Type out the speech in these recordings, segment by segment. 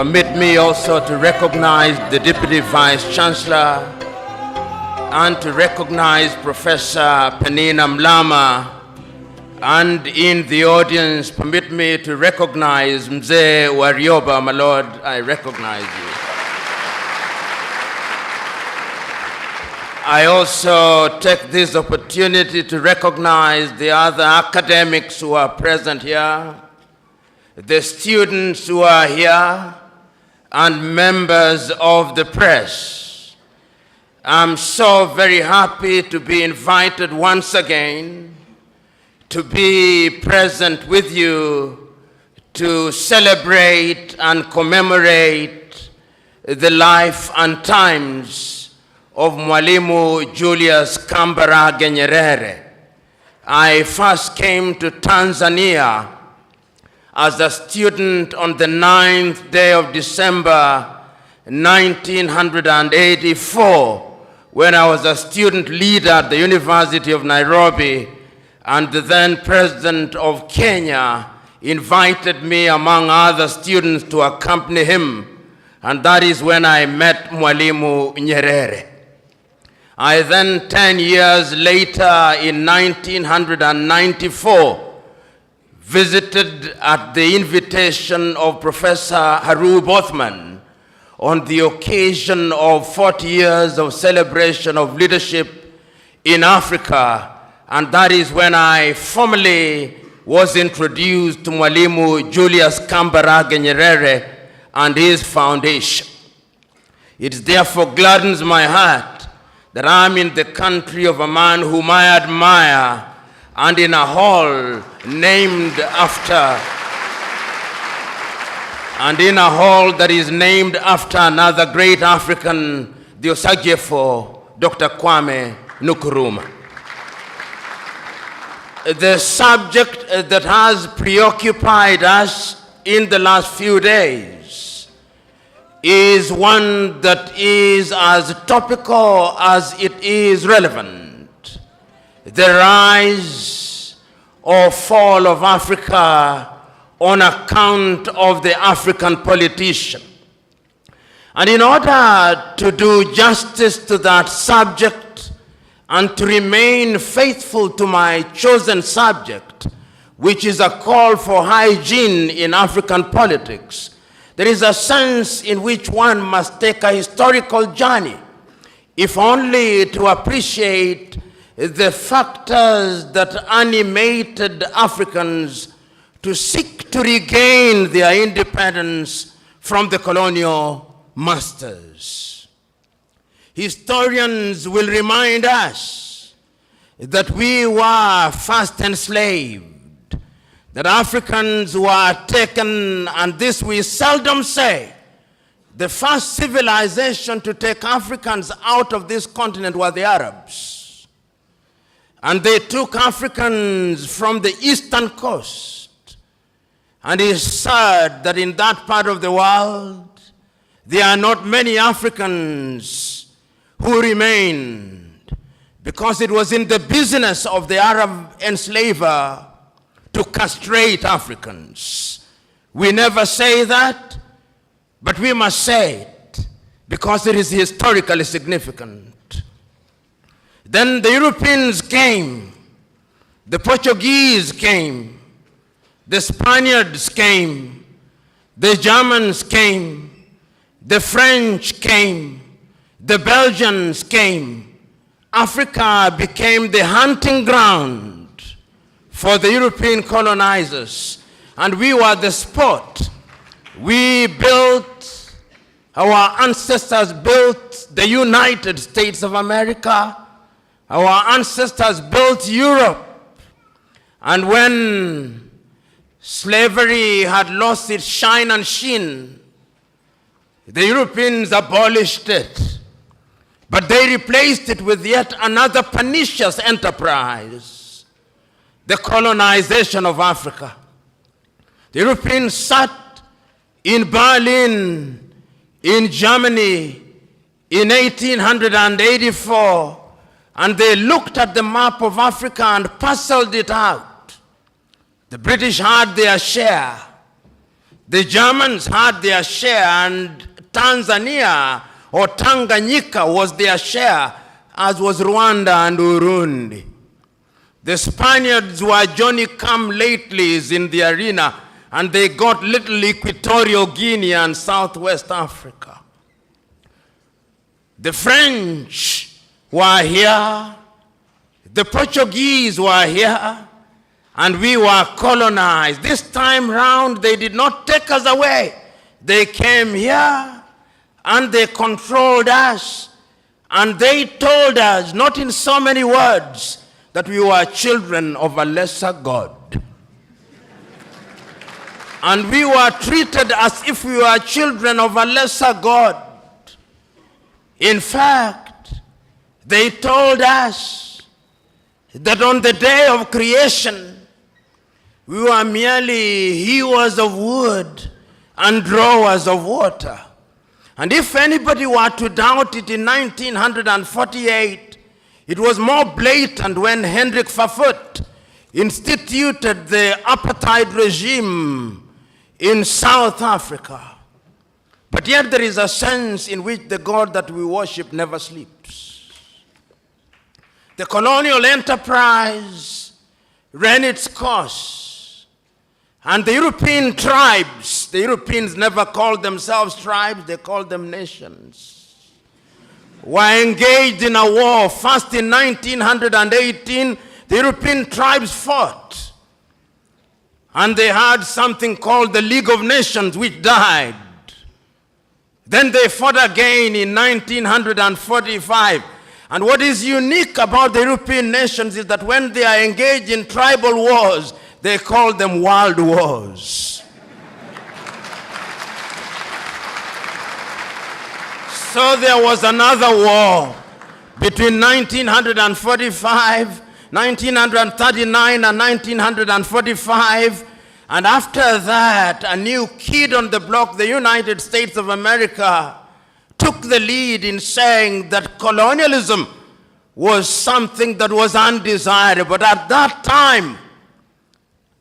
Permit me also to recognize the Deputy Vice Chancellor and to recognize Professor Penina Mlama. And in the audience, permit me to recognize Mzee Warioba, my Lord, I recognize you. I also take this opportunity to recognize the other academics who are present here, the students who are here, and members of the press. I'm so very happy to be invited once again to be present with you to celebrate and commemorate the life and times of Mwalimu Julius Kambarage Nyerere. I first came to Tanzania as a student on the 9th day of December 1984 when I was a student leader at the University of Nairobi, and the then President of Kenya invited me, among other students, to accompany him. And that is when I met Mwalimu Nyerere. I then, 10 years later, in 1994, visited at the invitation of Professor Harub Othman on the occasion of 40 years of celebration of leadership in Africa. And that is when I formally was introduced to Mwalimu Julius Kambarage Nyerere and his foundation. It therefore gladdens my heart that I'm in the country of a man whom I admire and in a hall that is named after another great African, the Osagyefo, Dr. Kwame Nkrumah. The subject that has preoccupied us in the last few days is one that is as topical as it is relevant. The rise or fall of Africa on account of the African politician. And in order to do justice to that subject, and to remain faithful to my chosen subject, which is a call for hygiene in African politics, there is a sense in which one must take a historical journey, if only to appreciate the factors that animated Africans to seek to regain their independence from the colonial masters. Historians will remind us that we were first enslaved, that Africans were taken, and this we seldom say. The first civilization to take Africans out of this continent were the Arabs. And they took Africans from the eastern coast. And it's sad that in that part of the world, there are not many Africans who remained, because it was in the business of the Arab enslaver to castrate Africans. We never say that, but we must say it because it is historically significant. Then the Europeans came, the Portuguese came, the Spaniards came, the Germans came, the French came, the Belgians came. Africa became the hunting ground for the European colonizers, and we were the spot. We built, our ancestors built the United States of America. Our ancestors built Europe. And when slavery had lost its shine and sheen, the Europeans abolished it. But they replaced it with yet another pernicious enterprise, the colonization of Africa. The Europeans sat in Berlin, in Germany, in 1884, and they looked at the map of Africa and parceled it out. The British had their share. The Germans had their share, and Tanzania or Tanganyika was their share, as was Rwanda and Burundi. The Spaniards were Johnny-come-latelys in the arena, and they got little Equatorial Guinea and Southwest Africa. The French were here, the Portuguese were here, and we were colonized. This time round, they did not take us away. They came here, and they controlled us, and they told us, not in so many words, that we were children of a lesser God. And we were treated as if we were children of a lesser God. In fact, they told us that on the day of creation, we were merely hewers of wood and drawers of water. And if anybody were to doubt it, in 1948, it was more blatant when Hendrik Verwoerd instituted the apartheid regime in South Africa. But yet there is a sense in which the God that we worship never sleeps. The colonial enterprise ran its course, and the European tribes, the Europeans never called themselves tribes, they called them nations, were engaged in a war. First in 1918, the European tribes fought. And they had something called the League of Nations, which died. Then they fought again in 1945. And what is unique about the European nations is that when they are engaged in tribal wars, they call them world wars. So there was another war between 1945, 1939 and 1945, and after that, a new kid on the block, the United States of America, took the lead in saying that colonialism was something that was undesirable. But at that time,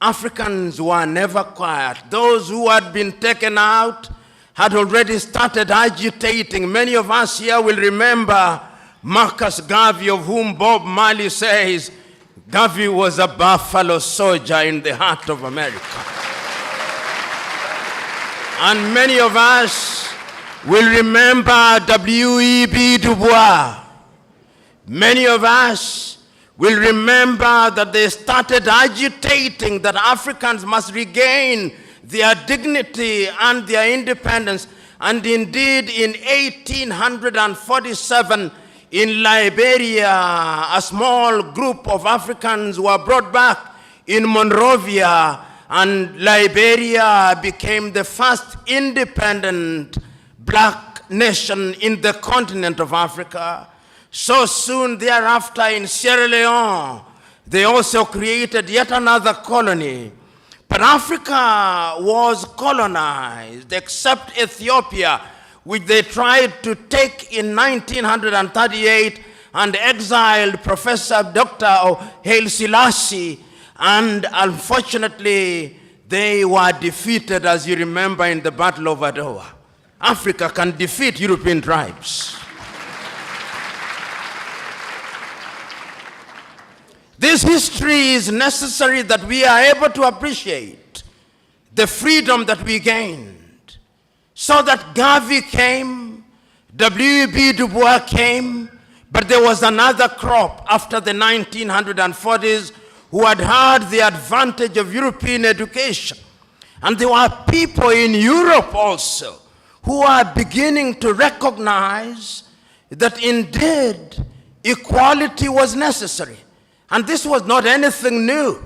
Africans were never quiet. Those who had been taken out had already started agitating. Many of us here will remember Marcus Garvey, of whom Bob Marley says, Garvey was a buffalo soldier in the heart of America. And many of us will remember W.E.B. Du Bois. Many of us will remember that they started agitating that Africans must regain their dignity and their independence. And indeed, in 1847, in Liberia, a small group of Africans were brought back in Monrovia, and Liberia became the first independent black nation in the continent of Africa. So soon thereafter, in Sierra Leone, they also created yet another colony. But Africa was colonized, except Ethiopia, which they tried to take in 1938 and exiled Professor Dr. Haile Selassie, and unfortunately they were defeated, as you remember, in the Battle of Adwa. Africa can defeat European tribes. This history is necessary that we are able to appreciate the freedom that we gained. So that Garvey came, W.E.B. Du Bois came, but there was another crop after the 1940s who had the advantage of European education. And there were people in Europe also who are beginning to recognize that indeed equality was necessary. And this was not anything new.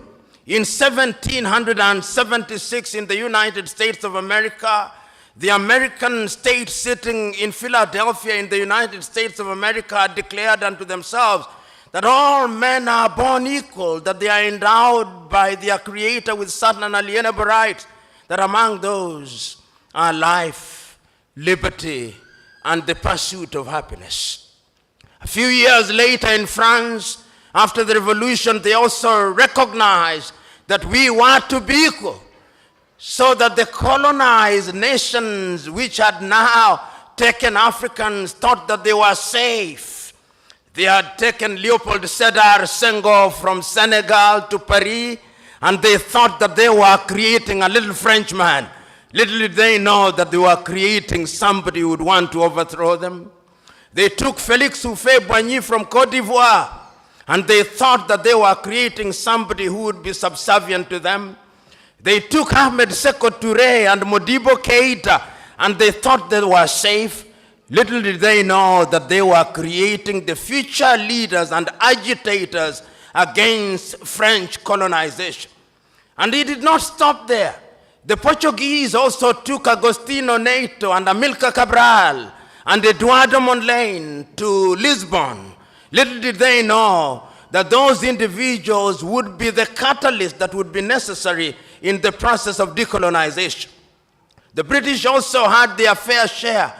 In 1776 in the United States of America, the American state sitting in Philadelphia in the United States of America declared unto themselves that all men are born equal, that they are endowed by their Creator with certain unalienable rights, that among those are life, liberty, and the pursuit of happiness. A few years later in France, after the revolution, they also recognized that we were to be equal. so that the colonized nations which had now taken Africans thought that they were safe. They had taken Leopold Sédar Senghor from Senegal to Paris, and they thought that they were creating a little Frenchman. Little did they know that they were creating somebody who would want to overthrow them. They took Félix Houphouët-Boigny from Côte d'Ivoire, and they thought that they were creating somebody who would be subservient to them. They took Ahmed Sékou Touré and Modibo Keïta, and they thought they were safe. Little did they know that they were creating the future leaders and agitators against French colonization. And it did not stop there. The Portuguese also took Agostinho Neto and Amilcar Cabral and Eduardo Mondlane to Lisbon. Little did they know that those individuals would be the catalyst that would be necessary in the process of decolonization. The British also had their fair share.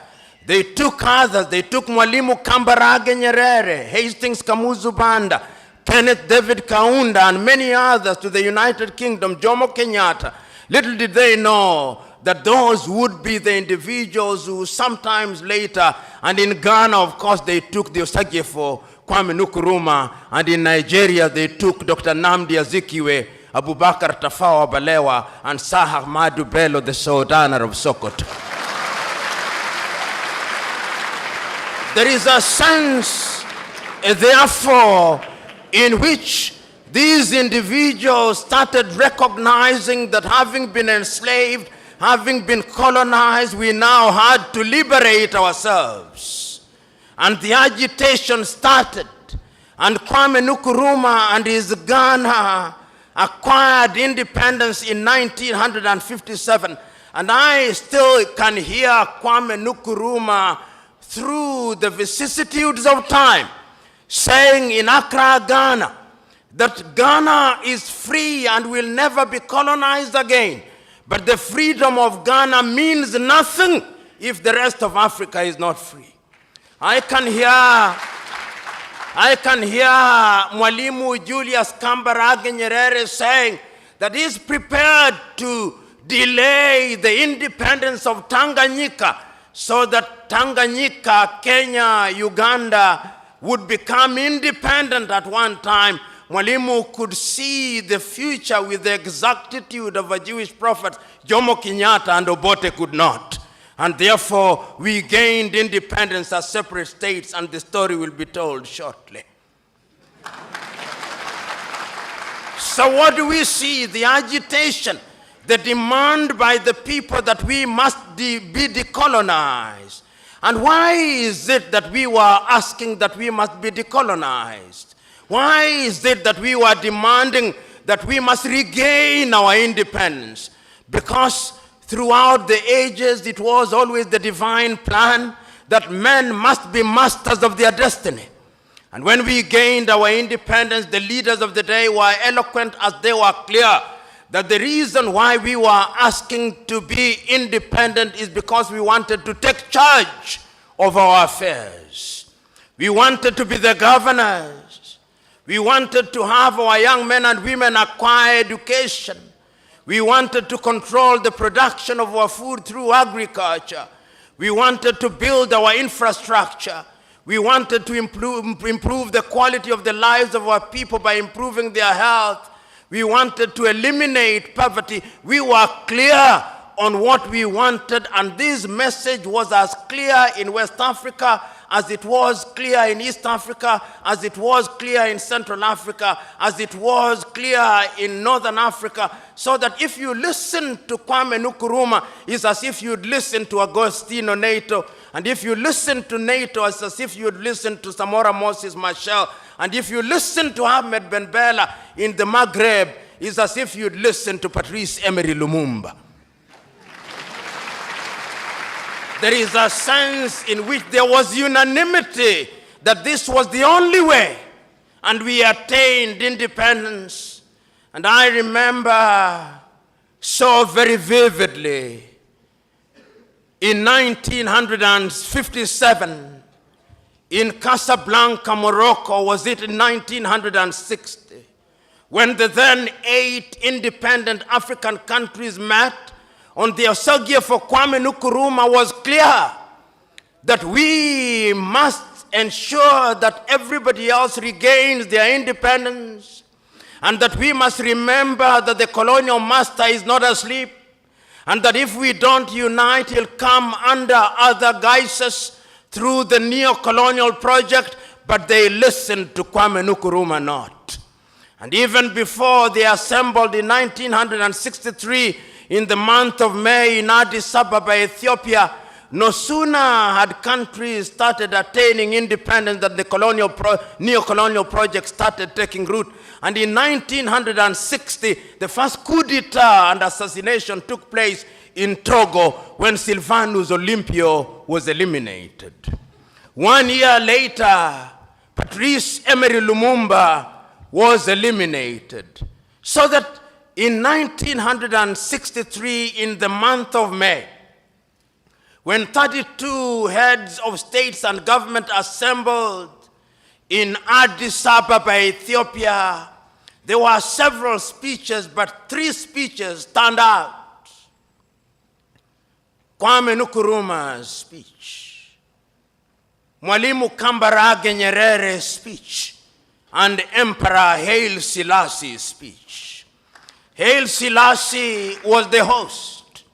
They took others. They took Mwalimu Kambarage Nyerere, Hastings Kamuzu Banda, Kenneth David Kaunda, and many others to the United Kingdom, Jomo Kenyatta. Little did they know that those would be the individuals who sometimes later, and in Ghana, of course, they took the Osagyefo, Kwame Nkrumah, and in Nigeria, they took Dr. Nnamdi Azikiwe, Abubakar Tafawa Balewa, and Sir Ahmadu Bello, the Sultan of Sokoto. There is a sense, therefore, in which these individuals started recognizing that having been enslaved, having been colonized, we now had to liberate ourselves. And the agitation started. And Kwame Nkrumah and his Ghana acquired independence in 1957. And I still can hear Kwame Nkrumah through the vicissitudes of time saying in Accra, Ghana, that Ghana is free and will never be colonized again. But the freedom of Ghana means nothing if the rest of Africa is not free. I can hear Mwalimu Julius Kambarage Nyerere saying that he is prepared to delay the independence of Tanganyika so that Tanganyika, Kenya, Uganda would become independent at one time. Mwalimu could see the future with the exactitude of a Jewish prophet. Jomo Kenyatta and Obote could not. And therefore, we gained independence as separate states, and the story will be told shortly. So what do we see? The agitation, the demand by the people that we must be decolonized. And why is it that we were asking that we must be decolonized? Why is it that we were demanding that we must regain our independence? Because throughout the ages, it was always the divine plan that men must be masters of their destiny. And when we gained our independence, the leaders of the day were eloquent as they were clear that the reason why we were asking to be independent is because we wanted to take charge of our affairs. We wanted to be the governors. We wanted to have our young men and women acquire education. We wanted to control the production of our food through agriculture. We wanted to build our infrastructure. We wanted to improve the quality of the lives of our people by improving their health. We wanted to eliminate poverty. We were clear on what we wanted, and this message was as clear in West Africa as it was clear in East Africa, as it was clear in Central Africa, as it was clear in Northern Africa, so that if you listen to Kwame Nkrumah, it's as if you'd listen to Agostinho Neto, and if you listen to Neto, it's as if you'd listen to Samora Moses Machel, and if you listen to Ahmed Ben Bella in the Maghreb, it's as if you'd listen to Patrice Emery Lumumba. There is a sense in which there was unanimity that this was the only way, and we attained independence. And I remember so very vividly, in 1957, in Casablanca, Morocco, was it in 1960, when the then 8 independent African countries met on the Osagie for Kwame Nkrumah, was clear that we must ensure that everybody else regains their independence, and that we must remember that the colonial master is not asleep, and that if we don't unite, he'll come under other guises through the neo-colonial project. But they listened to Kwame Nkrumah not. And even before they assembled in 1963, in the month of May in Addis Ababa, Ethiopia, no sooner had countries started attaining independence than the neo-colonial project started taking root. And in 1960, the first coup d'etat and assassination took place in Togo when Sylvanus Olympio was eliminated. 1 year later, Patrice Emery Lumumba was eliminated. So that in 1963, in the month of May, when 32 heads of states and government assembled in Addis Ababa, Ethiopia, there were several speeches, but 3 speeches stand out. Kwame Nkrumah's speech, Mwalimu Kambarage Nyerere's speech, and Emperor Haile Selassie's speech. Haile Selassie was the host,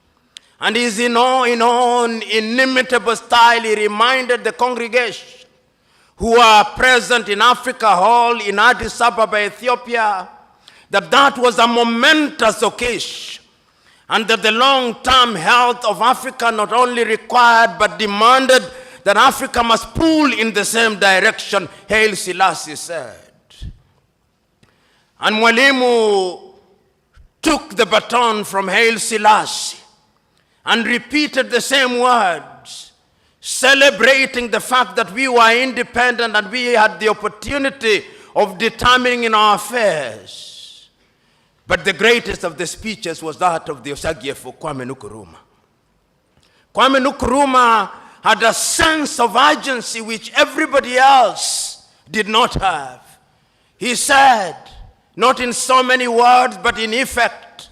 and his own inimitable style, he reminded the congregation who are present in Africa Hall in Addis Ababa, Ethiopia, that was a momentous occasion, and that the long-term health of Africa not only required but demanded that Africa must pull in the same direction, Haile Selassie said. And Mwalimu took the baton from Haile Selassie and repeated the same words, celebrating the fact that we were independent and we had the opportunity of determining in our affairs. But the greatest of the speeches was that of the Osagie for Kwame Nkrumah. Kwame Nkrumah had a sense of urgency which everybody else did not have. He said, not in so many words, but in effect,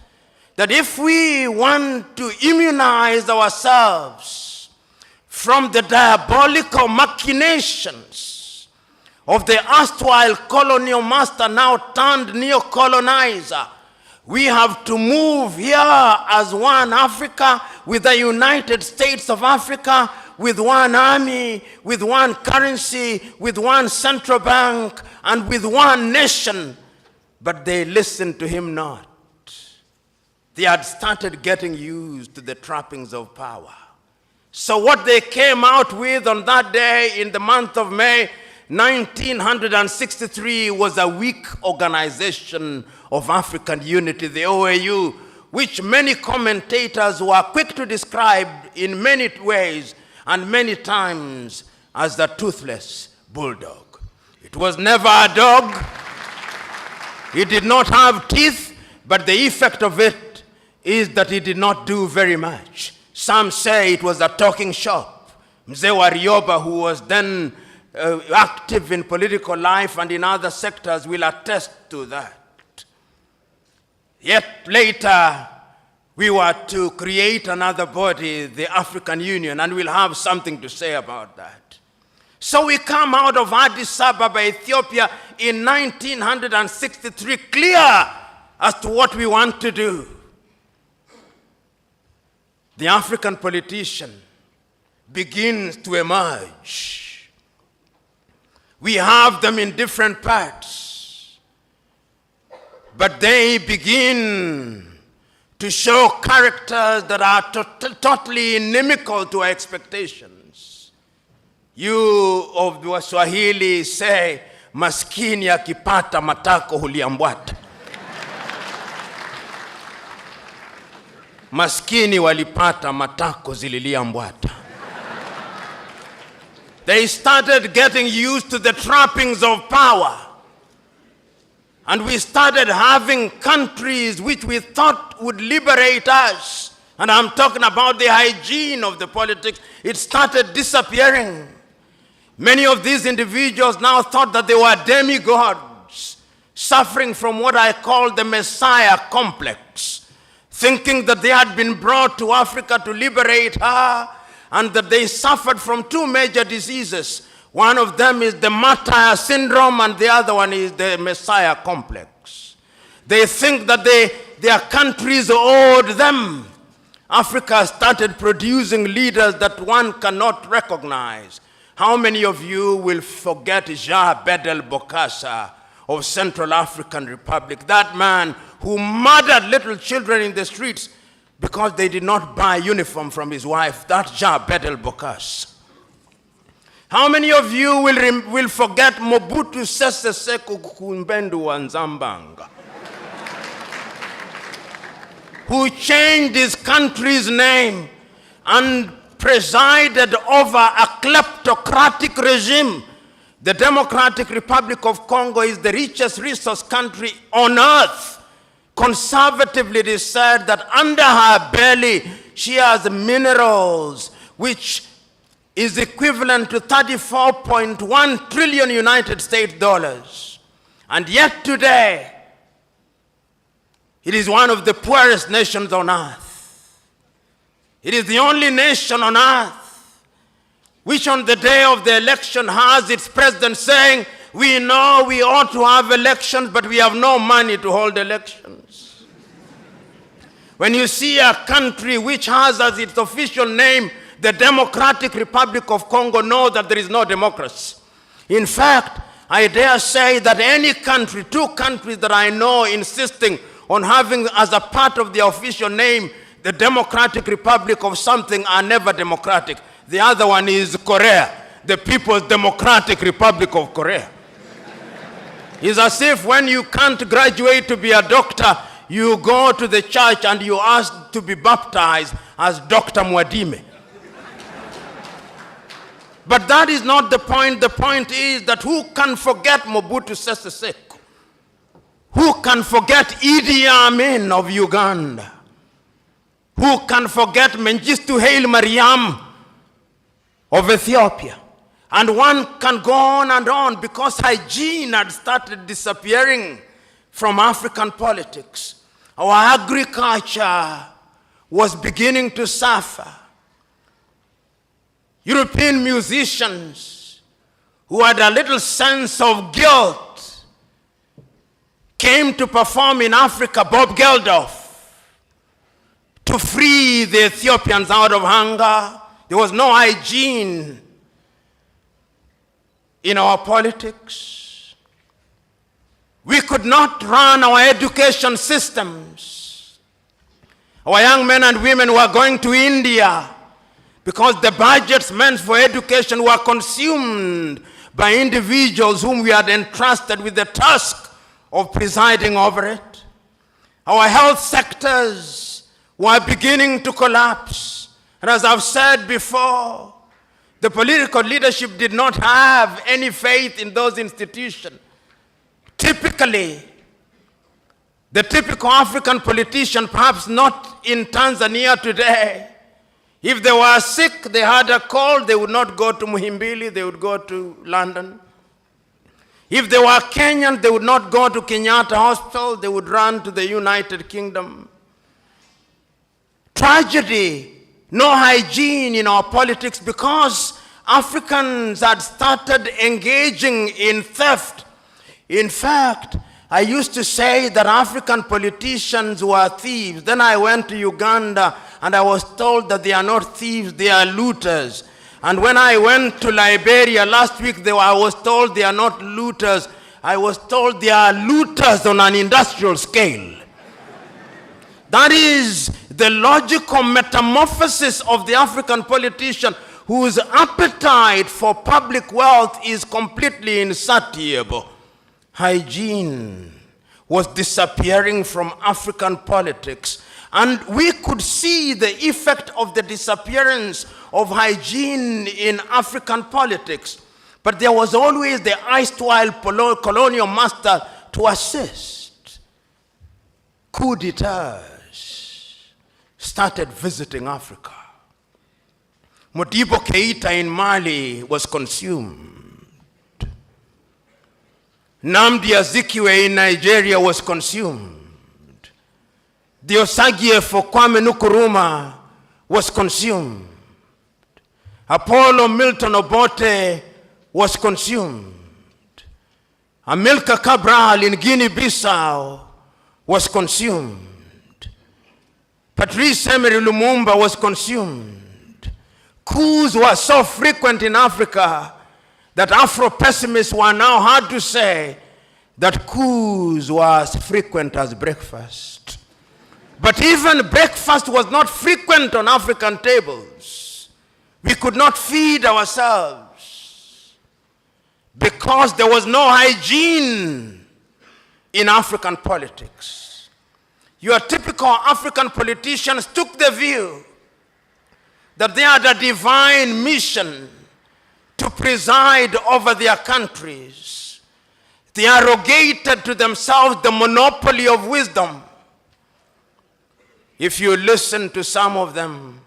that if we want to immunize ourselves from the diabolical machinations of the erstwhile colonial master, now turned neo-colonizer, we have to move here as one Africa, with the United States of Africa, with one army, with one currency, with one central bank, and with one nation. But they listened to him not. They had started getting used to the trappings of power. So what they came out with on that day in the month of May 1963 was a weak organization of African unity, the OAU, which many commentators were quick to describe in many ways and many times as the toothless bulldog. It was never a dog. It did not have teeth, but the effect of it is that it did not do very much. Some say it was a talking shop. Mzee Warioba, who was then active in political life and in other sectors, will attest to that. Yet later, we were to create another body, the African Union, and we'll have something to say about that. So we come out of Addis Ababa, Ethiopia in 1963, clear as to what we want to do. The African politician begins to emerge. We have them in different parts, but they begin to show characters that are totally inimical to our expectations. You of the Swahili say, maskini akipata matako huliambwata. Maskini walipata matako zililiambwata. They started getting used to the trappings of power. And we started having countries which we thought would liberate us. And I'm talking about the hygiene of the politics. It started disappearing. Many of these individuals now thought that they were demigods. suffering from what I call the Messiah complex, thinking that they had been brought to Africa to liberate her, and that they suffered from two major diseases. One of them is the martyr syndrome, and the other one is the Messiah complex. They think that their countries owed them. Africa started producing leaders that one cannot recognize. How many of you will forget Jean Bedel Bokassa of Central African Republic, that man who murdered little children in the streets because they did not buy uniform from his wife? That Jean Bedel Bokassa. How many of you will forget Mobutu Sese Seko Kumbendu Wanzambanga, who changed his country's name and presided over a kleptocratic regime? The Democratic Republic of Congo is the richest resource country on earth. Conservatively, it is said that under her belly, she has minerals, which is equivalent to 34.1 trillion United States dollars. And yet today, it is one of the poorest nations on earth. It is the only nation on earth which on the day of the election has its president saying, we know we ought to have elections, but we have no money to hold elections. When you see a country which has as its official name the Democratic Republic of Congo, know that there is no democracy. In fact, I dare say that any country, two countries that I know insisting on having as a part of their official name the Democratic Republic of something are never democratic. The other one is Korea, the People's Democratic Republic of Korea. It's as if when you can't graduate to be a doctor, you go to the church and you ask to be baptized as Dr. Mwadime. But that is not the point. The point is that who can forget Mobutu Sese Seko? Who can forget Idi Amin of Uganda? Who can forget Mengistu Haile Mariam of Ethiopia? And one can go on and on, because hygiene had started disappearing from African politics. Our agriculture was beginning to suffer. European musicians who had a little sense of guilt came to perform in Africa, Bob Geldof, to free the Ethiopians out of hunger. There was no hygiene in our politics. We could not run our education systems. Our young men and women were going to India because the budgets meant for education were consumed by individuals whom we had entrusted with the task of presiding over it. Our health sectors were beginning to collapse. And as I've said before, the political leadership did not have any faith in those institutions. Typically, the typical African politician, perhaps not in Tanzania today, if they were sick, they had a cold, they would not go to Muhimbili, they would go to London. If they were Kenyan, they would not go to Kenyatta Hospital, they would run to the United Kingdom. Tragedy, no hygiene in our politics, because Africans had started engaging in theft. In fact, I used to say that African politicians were thieves. Then I went to Uganda and I was told that they are not thieves, they are looters. And when I went to Liberia last week, I was told they are not looters. I was told they are looters on an industrial scale. That is the logical metamorphosis of the African politician, whose appetite for public wealth is completely insatiable. Hygiene was disappearing from African politics. And we could see the effect of the disappearance of hygiene in African politics. But there was always the erstwhile colonial master to assist. Coup d'etats started visiting Africa. Modibo Keita in Mali was consumed. Nnamdi Azikiwe in Nigeria was consumed. The Osagie for Kwame Nkrumah was consumed. Apollo Milton Obote was consumed. Amilcar Cabral in Guinea-Bissau was consumed. Patrice Emery Lumumba was consumed. Coups were so frequent in Africa that Afro-pessimists were now hard to say that coups were as frequent as breakfast. But even breakfast was not frequent on African tables. We could not feed ourselves because there was no hygiene in African politics. Your typical African politicians took the view that they had a divine mission to preside over their countries. They arrogated to themselves the monopoly of wisdom. If you listen to some of them,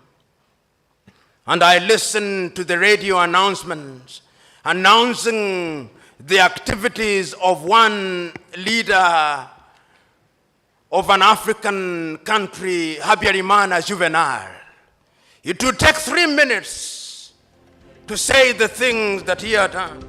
and I listen to the radio announcements announcing the activities of one leader of an African country, Habyarimana Juvenal, it would take 3 minutes to say the things that he had done.